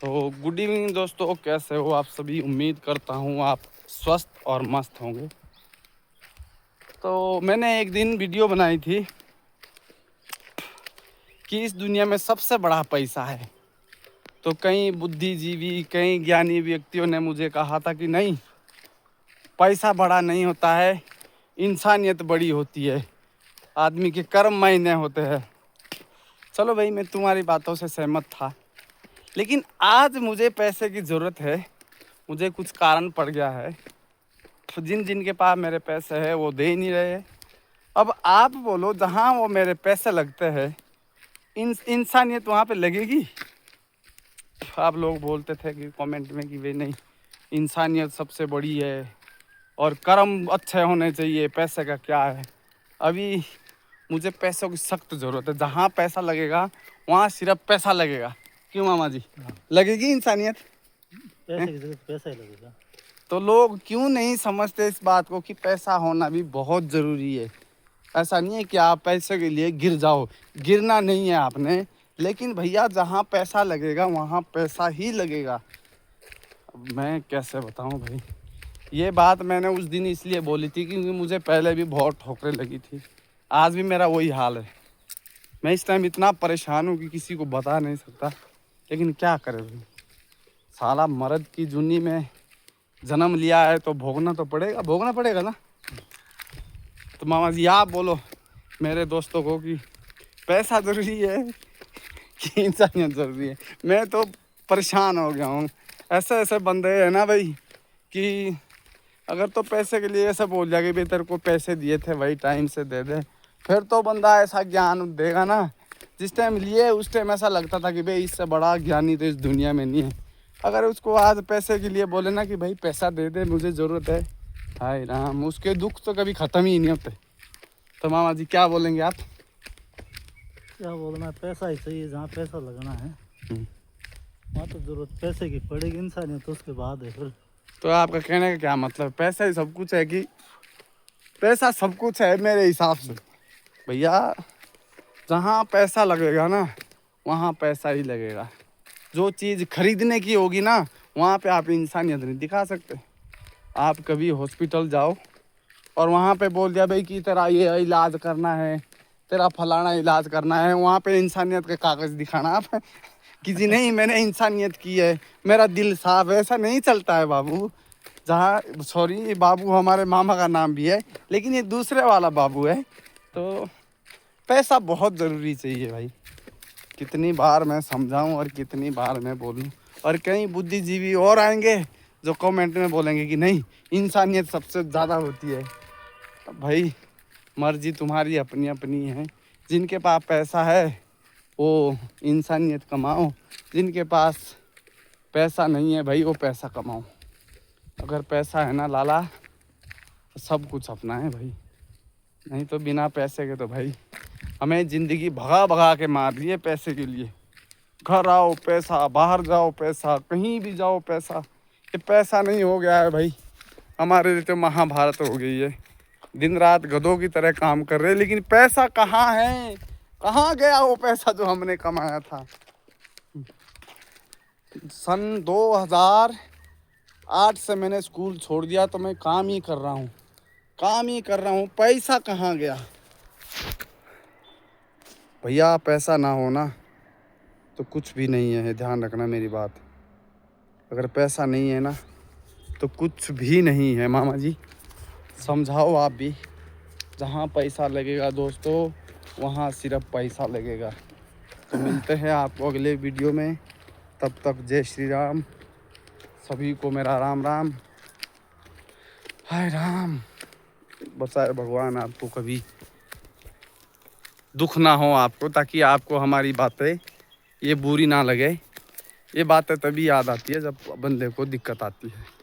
تو good evening دوستوں، کیسے ہو آپ سبھی؟ امید کرتا ہوں آپ سوستھ اور مست ہوں گے۔ تو میں نے ایک دن ویڈیو بنائی تھی کہ اس دنیا میں سب سے بڑا پیسہ ہے، تو کئی بدھی جیوی، کئی گیانی ویکتیوں نے مجھے کہا تھا کہ نہیں، پیسہ بڑا نہیں ہوتا ہے، انسانیت بڑی ہوتی ہے، آدمی کے کرم معنے ہوتے ہیں۔ چلو بھائی، میں تمہاری باتوں سے سہمت تھا، لیکن آج مجھے پیسے کی ضرورت ہے، مجھے کچھ کارن پڑ گیا ہے۔ جن کے پاس میرے پیسے ہیں وہ دے ہی نہیں رہے۔ اب آپ بولو، جہاں وہ میرے پیسے لگتے ہیں انسانیت وہاں پہ لگے گی؟ آپ لوگ بولتے تھے کہ کامنٹ میں کہ وہ نہیں، انسانیت سب سے بڑی ہے اور کرم اچھے ہونے چاہیے، پیسے کا کیا ہے۔ ابھی مجھے پیسوں کی سخت ضرورت ہے، جہاں پیسہ لگے گا وہاں صرف پیسہ لگے گا۔ کیوں ماما جی؟ لگے گی انسانیت؟ پیسے کی ضرورت پیسہ ہی لگے گا۔ تو لوگ کیوں نہیں سمجھتے اس بات کو کہ پیسہ ہونا بھی بہت ضروری ہے؟ ایسا نہیں ہے کہ آپ پیسے کے لیے گر جاؤ، گرنا نہیں ہے آپ نے، لیکن بھیا جہاں پیسہ لگے گا وہاں پیسہ ہی لگے گا۔ اب میں کیسے بتاؤں بھائی، یہ بات میں نے اس دن اس لیے بولی تھی کیونکہ مجھے پہلے بھی بہت ٹھوکریں لگی تھی، آج بھی میرا وہی حال ہے۔ میں اس ٹائم اتنا پریشان ہوں کہ کسی کو بتا نہیں سکتا، لیکن کیا کرے بھائی، سالہ مرد کی جنی میں جنم لیا ہے تو بھوگنا تو پڑے گا، بھوگنا پڑے گا نا۔ تو ماما جی آپ بولو میرے دوستوں کو کہ پیسہ ضروری ہے کہ انسانیت ضروری ہے؟ میں تو پریشان ہو گیا ہوں۔ ایسے ایسے بندے ہیں نا بھائی کہ اگر تو پیسے کے لیے ایسا بول جائے کہ بھائی تیرے کو پیسے دیے تھے وہی ٹائم سے دے دے، پھر تو بندہ ایسا گیان دے گا نا، جس ٹائم لیے اس ٹائم ایسا لگتا تھا کہ بھائی اس سے بڑا گیانی تو اس دنیا میں نہیں ہے۔ اگر اس کو آج پیسے کے لیے بولے نا کہ بھائی پیسہ دے دے مجھے ضرورت ہے، ہائے رام، اس کے دکھ تو کبھی ختم ہی نہیں ہوتے۔ تو ماما جی کیا بولیں گے آپ؟ کیا بولنا ہے، پیسہ ہی چاہیے، جہاں پیسہ لگنا ہے وہاں تو ضرورت پیسے کی پڑے گی، انسانیت تو اس کے بعد ہے۔ پھر تو آپ کا کہنے کا کیا مطلب، پیسہ ہی سب کچھ ہے کہ پیسہ سب کچھ ہے؟ میرے حساب سے بھیا جہاں پیسہ لگے گا نا وہاں پیسہ ہی لگے گا۔ جو چیز خریدنے کی ہوگی نا وہاں پہ آپ انسانیت نہیں دکھا سکتے۔ آپ کبھی ہاسپٹل جاؤ اور وہاں پہ بول دیا بھائی کہ تیرا یہ علاج کرنا ہے، تیرا فلانا علاج کرنا ہے، وہاں پہ انسانیت کے کاغذ دکھانا آپ کہ جی نہیں میں نے انسانیت کی ہے، میرا دل صاف ہے۔ ایسا نہیں چلتا ہے بابو۔ جہاں سوری بابو ہمارے ماما کا نام بھی ہے، لیکن یہ دوسرے والا بابو ہے۔ تو پیسہ بہت ضروری چاہیے بھائی، کتنی بار میں سمجھاؤں اور کتنی بار میں بولوں، اور کئی بدھی جیوی اور آئیں گے جو کمنٹ میں بولیں گے کہ نہیں انسانیت سب سے زیادہ ہوتی ہے۔ بھائی مرضی تمہاری اپنی اپنی ہے، جن کے پاس پیسہ ہے وہ انسانیت کماؤ، جن کے پاس پیسہ نہیں ہے بھائی وہ پیسہ کماؤ۔ اگر پیسہ ہے نا لالا تو سب کچھ اپنا ہے بھائی، نہیں تو بنا پیسے کے تو بھائی ہمیں زندگی بھگا بھگا کے مار لیے پیسے کے لیے۔ گھر آؤ پیسہ، باہر جاؤ پیسہ، کہیں بھی جاؤ پیسہ۔ یہ پیسہ نہیں ہو گیا ہے بھائی ہمارے لیے تو مہا بھارت ہو گئی ہے، دن رات گدھوں کی طرح کام کر رہے، لیکن پیسہ کہاں ہے؟ کہاں گیا وہ پیسہ جو ہم نے کمایا تھا؟ سن 2008 سے میں نے اسکول چھوڑ دیا، تو میں کام ہی کر رہا ہوں، پیسہ کہاں گیا؟ بھیا پیسہ نہ ہونا تو کچھ بھی نہیں ہے، دھیان رکھنا میری بات۔ اگر پیسہ نہیں ہے نا تو کچھ بھی نہیں ہے ماما جی، سمجھاؤ آپ بھی۔ جہاں پیسہ لگے گا دوستو وہاں صرف پیسہ لگے گا۔ تو ملتے ہیں آپ کو اگلے ویڈیو میں، تب تک جے شری رام، سبھی کو میرا رام رام۔ ہائے رام، بچائے بھگوان آپ کو کبھی دکھ نہ ہو آپ کو، تاکہ آپ کو ہماری باتیں یہ بری نہ لگے۔ یہ باتیں تبھی یاد آتی ہے جب بندے کو دقت آتی ہے۔